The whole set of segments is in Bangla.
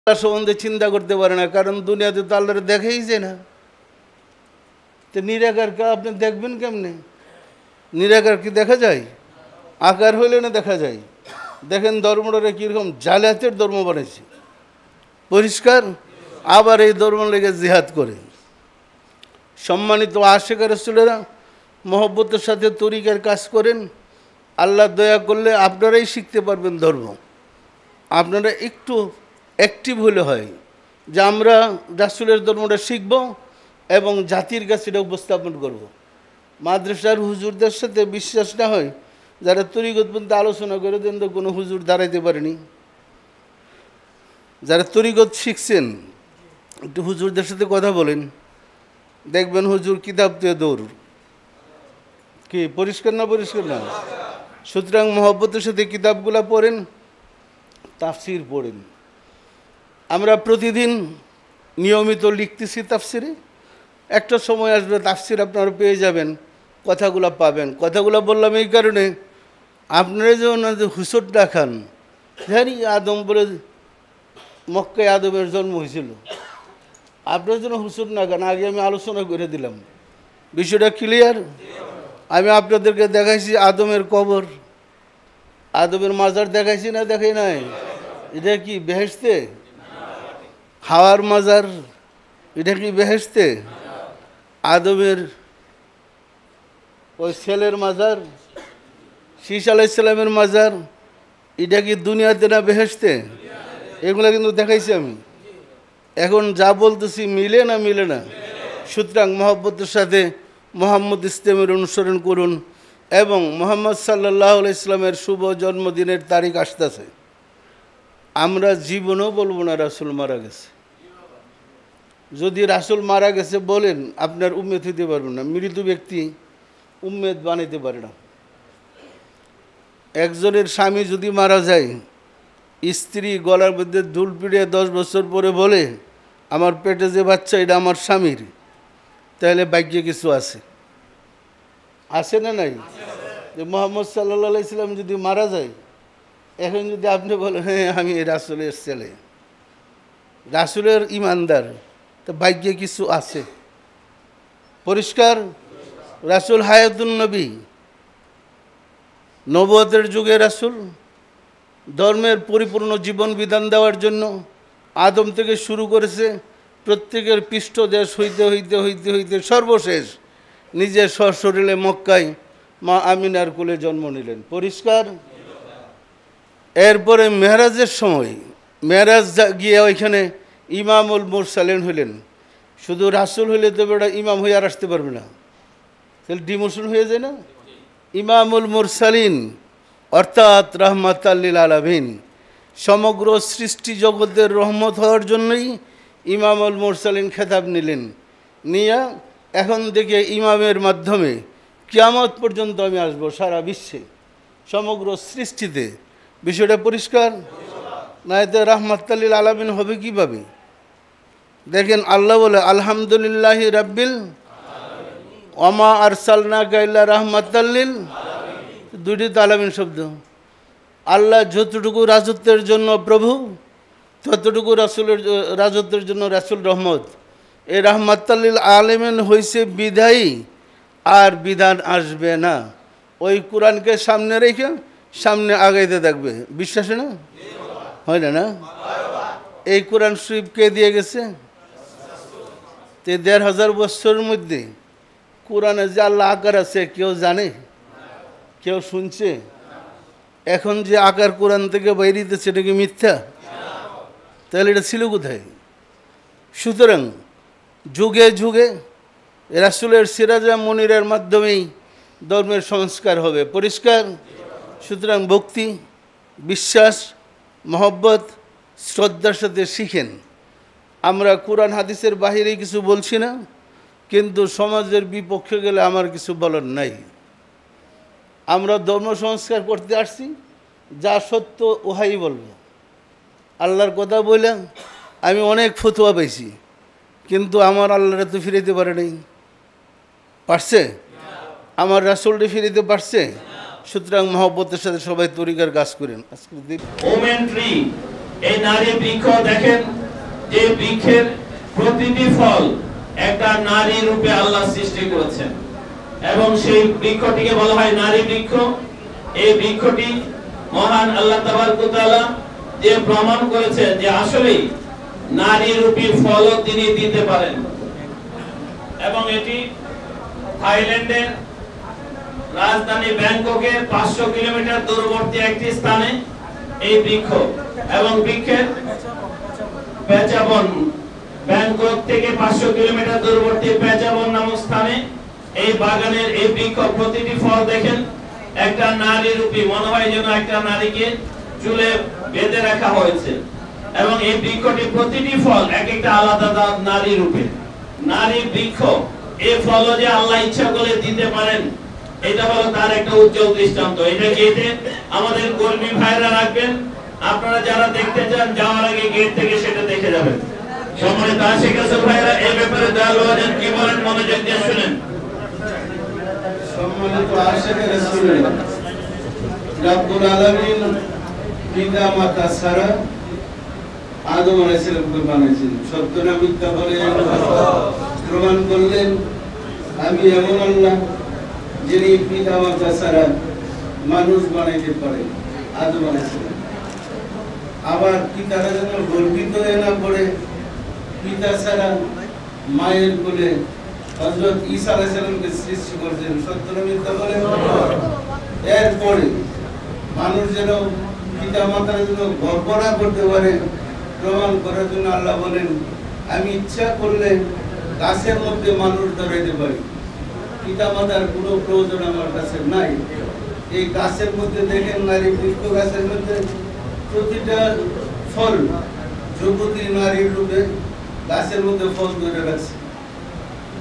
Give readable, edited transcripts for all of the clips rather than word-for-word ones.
আল্লাহ সম্বন্ধে চিন্তা করতে পারে না, কারণ দুনিয়াতে তো আল্লাহর দেখেই যায় না। তো নিরাকারকে আপনি দেখবেন কেমনে? নিরাকার কি দেখা যায়? আকার হইলে না দেখা যায়। দেখেন ধর্মটা কীরকম জালিয়াতের ধর্ম বানাইছে, পরিষ্কার। আবার এই ধর্ম লেগে জিহাদ করে। সম্মানিত আশিক রাসূলেরা মহব্বতের সাথে তরিকার কাজ করেন। আল্লাহ দয়া করলে আপনারাই শিখতে পারবেন ধর্ম। আপনারা একটু অ্যাক্টিভ হলে হয় যে আমরা রাসূলের ধর্মটা শিখব এবং জাতির কাছে এটা উপস্থাপন করব। মাদ্রাসার হুজুরদের সাথে বিশ্বাস না হয়, যারা তরিকত পর্যন্ত আলোচনা করে দেন তো কোনো হুজুর দাঁড়াইতে পারেনি। যারা তরিকত শিখছেন একটু হুজুরদের সাথে কথা বলেন, দেখবেন হুজুর কিতাব দিয়ে দৌড়। কি পরিষ্কার না? পরিষ্কার না? সুতরাং মহব্বতের সাথে কিতাবগুলা পড়েন, তাফসির পড়েন। আমরা প্রতিদিন নিয়মিত লিখতেছি তাফসিরে। একটা সময় আসবে তাফসির আপনারা পেয়ে যাবেন, কথাগুলো পাবেন। কথাগুলো বললাম এই কারণে, আপনারা যেমন হুসুরটা খান, জানি আদম বলে মক্কায় আদমের জন্ম হয়েছিল, আপনার জন্য হুসুর না খান। আগে আমি আলোচনা করে দিলাম, বিষয়টা ক্লিয়ার। আমি আপনাদেরকে দেখাইছি আদমের কবর, আদমের মাজার দেখাইছি না? দেখাই নাই? এটা কি বেহেশতে? হাওয়ার মাজার, এটা কি বেহেশতে? আদমের ওই ছেলের মাজার, শীষ আলাইহিস সালামের মাজার, এটা কি দুনিয়াতে না বেহেশতে? এগুলো কিন্তু দেখাইছি আমি। এখন যা বলতেছি মিলে না? মিলে না? সুতরাং মহব্বতের সাথে মুহাম্মদ ইসলামের অনুসরণ করুন এবং মুহাম্মদ সাল্লাল্লাহু আলাইহি ইসলামের শুভ জন্মদিনের তারিখ আসতেছে। আমরা জীবনও বলবো না রাসূল মারা গেছে। যদি রাসূল মারা গেছে বলেন, আপনার উম্মত হইতে পারবেন না। মৃত ব্যক্তি উম্মত বানাইতে পারে না। একজনের স্বামী যদি মারা যায়, স্ত্রী গলার মধ্যে দুল পিড়িয়ে 10 বছর পরে বলে, আমার পেটে যে বাচ্চা এটা আমার স্বামীর, তাহলে ভাগ্যে কিছু আছে। আছে না নাই? যে মুহাম্মদ সাল্লাল্লাহু আলাইহি সাল্লাম যদি মারা যায়, এখন যদি আপনি বলেন হ্যাঁ আমি রাসূলের ছেলে, রাসূলের ইমানদার, তো ভাগ্যে কিছু আছে। পরিষ্কার? রাসূল হায়াতুন নবী, নবুয়তের যুগে রাসূল ধর্মের পরিপূর্ণ জীবন বিধান দেওয়ার জন্য আদম থেকে শুরু করেছে। প্রত্যেকের পৃষ্ঠদেশ হইতে হইতে হইতে হইতে সর্বশেষ নিজের সশরীরে মক্কায় মা আমিনার কোলে জন্ম নিলেন। পরিষ্কার? এরপরে মেরাজের সময়, মেরাজ গিয়ে ওইখানে ইমামুল মুরসালিন হইলেন। শুধু রাসূল হইলে তো বেটা ইমাম হয়ে আর আসতে পারবে না, তাহলে ডিমোশন হয়ে যায় না? ইমামুল মুরসালিন অর্থাৎ রাহমাতাল লিল আলামিন, সমগ্র সৃষ্টি জগতের রহমত হওয়ার জন্যই ইমামুল মুরসালিন খেতাব নিলেন। নিয়ে এখন থেকে ইমামের মাধ্যমে কিয়ামত পর্যন্ত আমি আসবো সারা বিশ্বে, সমগ্র সৃষ্টিতে। বিষয়টা পরিষ্কার? না এতে রাহমাতাল লিল আলামিন হবে কীভাবে? দেখেন আল্লাহ বলে আলহামদুলিল্লাহি রাব্বিল ওমা আরসালনাকা ইল্লা রাহমাতাল লিল, দুইটি তো আলামিন শব্দ। আল্লাহ যতটুকু রাজত্বের জন্য প্রভু, ততটুকু রাসূলের রাজত্বের জন্য রাসূল রহমত। এই রাহমাতাল লিল আলামিন হইছে বিধায়ী, আর বিধান আসবে না। ওই কোরআনকে সামনে রেখে সামনে আগাইতে থাকবে। বিশ্বাস না? হয় না? না? এই কোরআন শরীফ কে দিয়ে গেছে? ১,৫০০ বছরের মধ্যে কোরআনে যে আল্লাহ আকার আছে কেউ জানে? কেউ শুনছে? এখন যে আকার কোরআন থেকে বাইরিতে সেটা কি মিথ্যা? তাহলে এটা ছিল কোথায়? সুতরাং যুগে যুগে রাসূলের সিরাজা মুনিরের মাধ্যমেই ধর্মের সংস্কার হবে। পরিষ্কার? সুতরাং ভক্তি, বিশ্বাস, মহব্বত, শ্রদ্ধার সাথে শিখেন। আমরা কোরআন হাদিসের বাহিরে কিছু বলছি না, কিন্তু সমাজের বিপক্ষে গেলে আমার কিছু বলার নাই। আমরা ধর্ম সংস্কার করতে আসছি, যা সত্য ওহাই বলবো। আল্লাহর কথা বললাম, আমি অনেক ফতোয়া পাইছি, কিন্তু আমার আল্লাহরা তো ফিরাইতে পারে নাই। পারছে? আমার রাসূলকে ফিরাইতে পারছে? সুতরাং মহব্বতের সাথে সবাই তরিকার কাজ করেন। আজকে এই নারী বৃক্ষ দেখেন, যে বৃক্ষের প্রতিটি ফল একটা নারী রূপে আল্লাহ সৃষ্টি করেছেন, এবং সেই বৃক্ষটিকে বলা হয় নারী বৃক্ষ। এই বৃক্ষটি মহান আল্লাহ তাবারক ওয়া তাআলা যে প্রমাণ করেছেন যে আসলেই নারী রূপী ফলও তিনি দিতে পারেন। এবং এটি থাইল্যান্ডের রাজধানী ব্যাংককের 500 কিলোমিটার দূরবর্তী একটি স্থানে এই বৃক্ষ, এবং বৃক্ষের পেচাবন, ব্যাংকক থেকে 500 কিলোমিটার দূরবর্তী পেচাবন নামক স্থানে এই বাগানের এই বৃক্ষ প্রতিটি ফল দেখেন একটা নারী রূপী, মনে হয় যেন একটা নারীকে চুলে বেঁধে রাখা হয়েছে। এবং এই বৃক্ষটি প্রতিটি ফল এক একটা আলাদা নারী রূপে। নারী বৃক্ষ, এই ফল যে আল্লাহ ইচ্ছা করলে দিতে পারেন, এটা হলো তার একটা উজ্জ্বল দৃষ্টান্ত। এটা গেটে আমাদের কর্মী ভাইরা রাখবেন, আপনারা যারা দেখতে চান যাওয়ার আগে গেট থেকে সেটা দেখে যাবেন। সম্মানিত আশিক রাসূল ভাইরা এই ব্যাপারে দয়ালু আছেন, কি বলেন মনোযোগ দিয়ে শুনেন। সম্মানিত আশিক রাসূল, রব্বুল আলামিন পিতা মাতা ছাড়া আদম আলাইহিস সালামকে বানাইছেন। সত্য না মিথ্যা বলে প্রমাণ করলেন, আমি এমন আল্লাহ যিনি পিতা মাতা ছাড়া মানুষ বানাইতে পারে, আদম আলাইহিস সালাম। আবার পিতারা যেন গর্বিত হয়ে না পড়ে, পিতা ছাড়া মায়ের কোলে হযরত ঈসা আলাইহিস সালামকে সৃষ্টি করেছেন। সত্য না মিথ্যা বলে এরপরে মানুষ যেন পিতা মাতার জন্য গর্ব না করতে পারে, প্রমাণ করার জন্য আল্লাহ বলেন, আমি ইচ্ছা করলে গাছের মধ্যে মানুষ ধরাইতে পারি, পিতা মাতার কোনো প্রয়োজন আমার কাছে নাই। এই গাছের মধ্যে দেখেন, নারী বৃক্ষ গাছের মধ্যে প্রতিটা ফল যুবতী নারীর রূপে গাছের মধ্যে ফল ধরে রাখছে।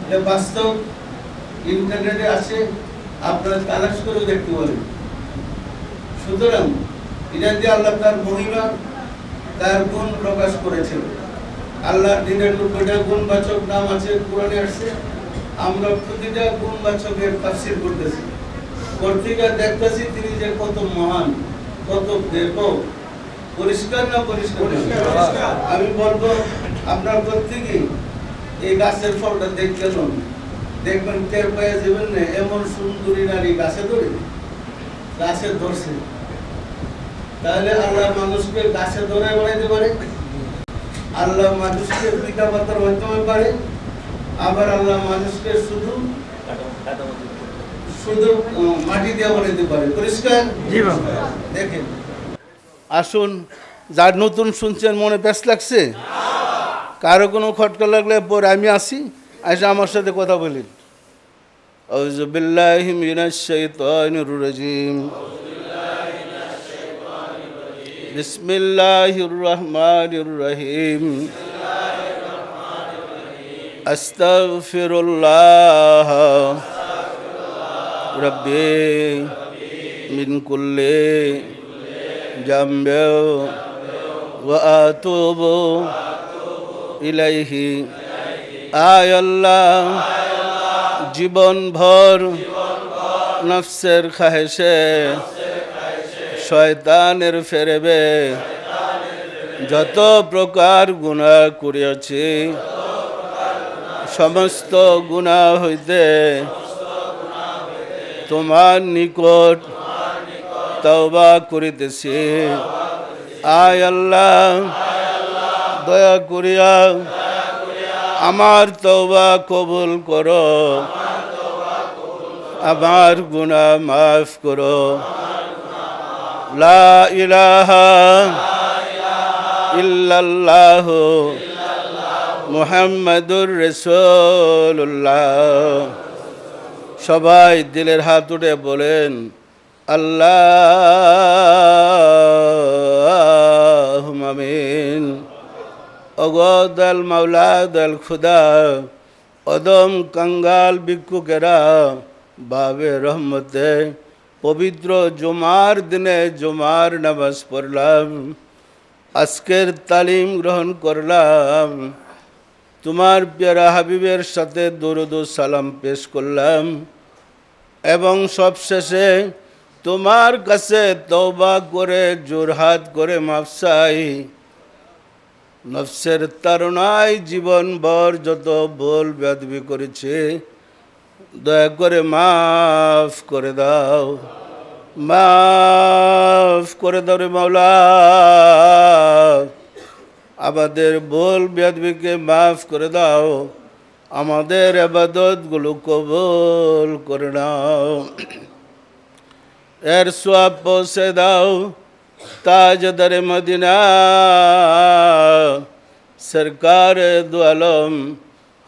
এটা বাস্তব, ইন্টারনেটে আসে, আপনারা তালাশ করে দেখতে পারেন। সুতরাং এটা দিয়ে আল্লাহ তার মহিমা, তার গুণ প্রকাশ করেছেন। আল্লাহর দিনের 90টা গুণবাচক নাম আছে, কোরআনে আসছে। আমরা প্রতিটা গুণবাচকের তাফসীর করতেছি, পত্রিকা দেখতেছি তিনি যে কত মহান, কত ব্যাপক। পরিষ্কার না পরিষ্কার? আমি বলবো আপনার প্রত্যেকেই এই গাছের ফলটা দেখলেন, দেখবেন টের পেয়ে যাবেন না, এমন সুন্দরী নারী গাছে ধরছে। তাহলে আল্লাহ মানুষকে গাছে ধরে বানাইতে পারে, আল্লাহ মানুষকে পিতা মাতার মাধ্যমে পারে, আবার আল্লাহ মানুষকে শুধু মাটি দিয়ে বানাইতে পারে। পরিষ্কার? দেখেন, আসুন, যার নতুন শুনছেন মনে প্যাঁচ লাগছে, কারো কোনো খটকা লাগলে পরে আমি আসি, এসে আমার সাথে কথা বলি। আউযু বিল্লাহি মিনাশ শাইতানির রাজিম, বিসমিল্লাহির রহমানির রহিম, আস্তাগফিরুল্লাহ রাব্বি মিন কুল্লি জামবি ওয়া আতুবু ইলাইহি। আয় আল্লাহ, জীবন ভর নফসের খাহেশে শয়তানের ফেরেবে যত প্রকার গুনাহ করিয়াছি, সমস্ত গুনাহ হইতে তোমার নিকট তওবা করিতেছি। আয় আল্লাহ, দয়া করিয়া আমার তওবা কবুল করো, আমার গুনাহ মাফ করো। লা ইলাহা ইল্লাল্লাহ মুহাম্মাদুর রাসূলুল্লাহ। সবাই দিলের হাত উঠে বলেন আল্লাহুম্মা আমিন। অগদাল মাওলা দাল খুদা, অদম কাঙ্গাল ভিক্ষুকেরা বাবে রহমতে পবিত্র জুমার দিনে জুমার নামাজ পড়লাম, আজকের তালিম গ্রহণ করলাম, তোমার প্যারা হাবিবের সাথে দরুদ ও সালাম পেশ করলাম, এবং সবশেষে তোমার কাছে তওবা করে জোরহাত করে মাফ চাই। নফসের তাড়নায় জীবনভর যত ভুল বেয়াদবি করেছে দয়া করে মাফ করে দাও, মাফ করে দাও রে মাওলা। আমাদের ভুল বেয়াদবিকে মাফ করে দাও, আমাদের ইবাদতগুলো কবুল করে নাও। এর সওয়াব পৌঁছে দাও তাজদার মদিনা সরকার দু আলম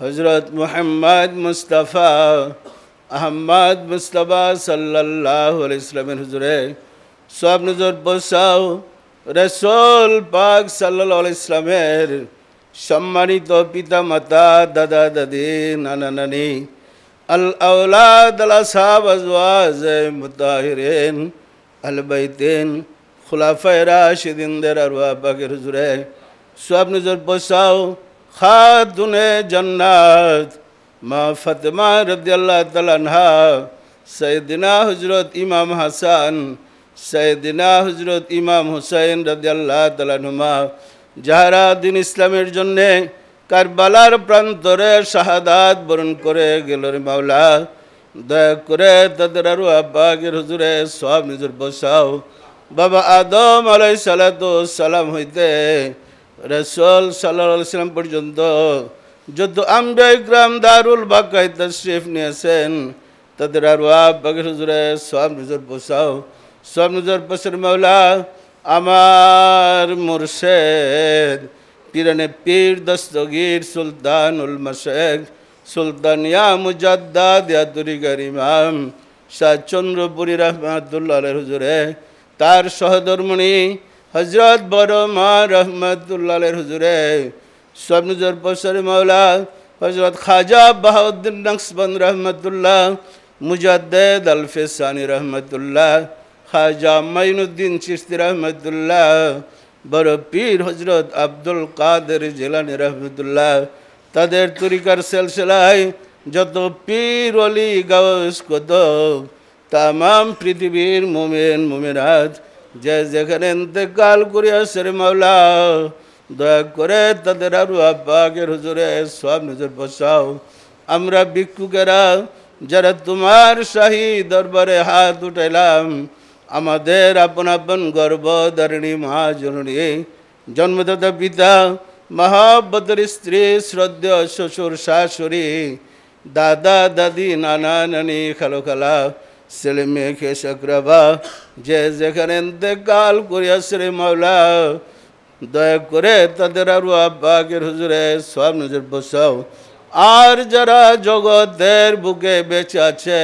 হজরত মুহাম্মদ মুস্তাফা আহমদ মুস্তাফা সাল্লাল্লাহু আলাইহি ওয়াসাল্লামের হুজুরে সব নজর পৌঁছাও। রাসূল পাক সাল্লাল্লাহু আলাইহি ওয়াসাল্লামের সম্মানিত পিতা মাতা, দাদা দাদি, নানা নানি, আল আওলাদ, আল আসহাব, আজওয়াজ মুতাহিরিন, আল বাইতিন, খুলাফায়ে রাশিদিনদের আরওয়াহ পাকের হুজুরে সব নজর পৌঁছাও। খাতুনে জান্নাত মা ফাতেমা রাদিয়াল্লাহু তাআলা আনহা, সাইয়েদিনা হযরত ইমাম হাসান, সাইয়েদিনা হযরত ইমাম হুসাইন রাদিয়াল্লাহু তাআলা আনহুমা, যাহারা দিন ইসলামের জন্যে কারবালার প্রান্তরে শাহাদাত বরণ করে গেল রে মাওলা, দয়া করে তাদের আরওয়াহ পাকের হুজুরে সব নজর পৌঁছাও। বাবা আদম আলাইহিস সালাতু ওয়াস সালাম হইতে রাসূল সাল্লাল্লাহু আলাইহি সাল্লাম পর্যন্ত যত আম্বিয়া ইকরাম দারুল বাকায় তাশরীফ নিয়েছেন তাদের আরওয়াহ পাকের হুজুরে সব নজর পৌঁছাও, সব নজর পৌঁছার মাওলা। আমার মুর্শিদ পীরানে পীর দস্তগীর সুলতানুল মশায়েখ সুলতানিয়া মুজাদ্দাদ ইয়া তরিকার ইমাম শাহ চন্দ্রপুরী রহমাতুল্লাহ আলাইহি হুজুরে, তার সহধর্মিণী হযরত বড় মা রহমাতুল্লাহ আলাইহি হুজুরে সব নজর পৌঁছার মাওলা। হযরত খাজা বাহাউদ্দিন নকশবন্দ রহমাতুল্লাহ, মুজাদ্দিদ আল ফিসানি রহমাতুল্লাহ, খাজা মাইনুদ্দিন চিশতি রহমাতুল্লাহ, বড় পীর হযরত আব্দুল কাদের জিলানী রহমাতুল্লাহ, তাদের তরিকার সিলসিলায় যত পীর ওলি গাউস কুতুব তামাম পৃথিবীর মুমিন মুমিনাত যে যেখানে ইন্তেকাল করিয়াছে রে মাওলা, দয়া করে তাদের আরওয়াহ পাকের হুজুরে সব নজর পৌঁছাও। আমরা ভিক্ষুকেরা যারা তোমার শাহী দরবারে হাত উঠাইলাম, আমাদের আপন আপন গর্ভধারিণী মা জননী, জন্মদাতা পিতা, মহাব্বতের স্ত্রী, শ্রদ্ধেয় শ্বশুর শাশুড়ি, দাদা দাদি, নানা নানি, খালো খালা, ছেলে মেয়ে খেস আকরাবা যে যেখানে ইন্তেকাল করিয়াছে রে মাওলা, দয়া করে তাদের আরওয়াহ পাকের হুজুরে সব নজর পৌঁছাও। আর যারা জগতের বুকে বেঁচে আছে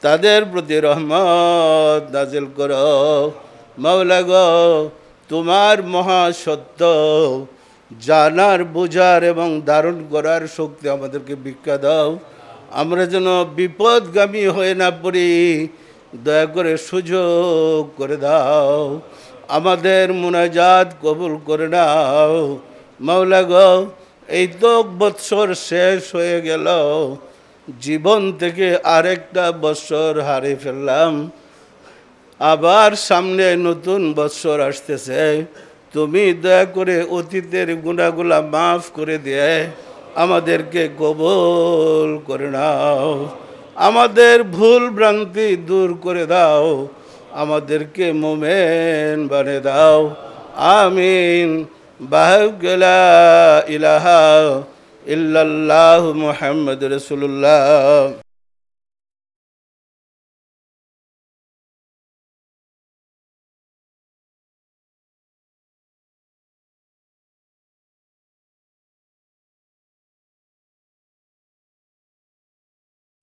তাদের প্রতি রহমত নাজিল করো মাওলা গো। তোমার মহাসত্য জানার, বোঝার এবং ধারণ করার শক্তি আমাদেরকে ভিক্ষা দাও। আমরা যেন বিপদগামী হয়ে না পড়ি, দয়া করে সুযোগ করে দাও। আমাদের মুনাজাত কবুল করে নাও মাওলা গো। এই তো বৎসর শেষ হয়ে গেল, জীবন থেকে আরেকটা বৎসর হারিয়ে ফেললাম, আবার সামনে নতুন বৎসর আসতেছে। তুমি দয়া করে অতীতের গুনাহগুলা মাফ করে দিয়ে আমাদেরকে কবুল করে নাও, আমাদের ভুল ভ্রান্তি দূর করে দাও, আমাদেরকে মুমিন বানিয়ে দাও। আমিন। বাহুগলা ইলাহা ইল্লাল্লাহু মুহাম্মাদুর রাসূলুল্লাহ।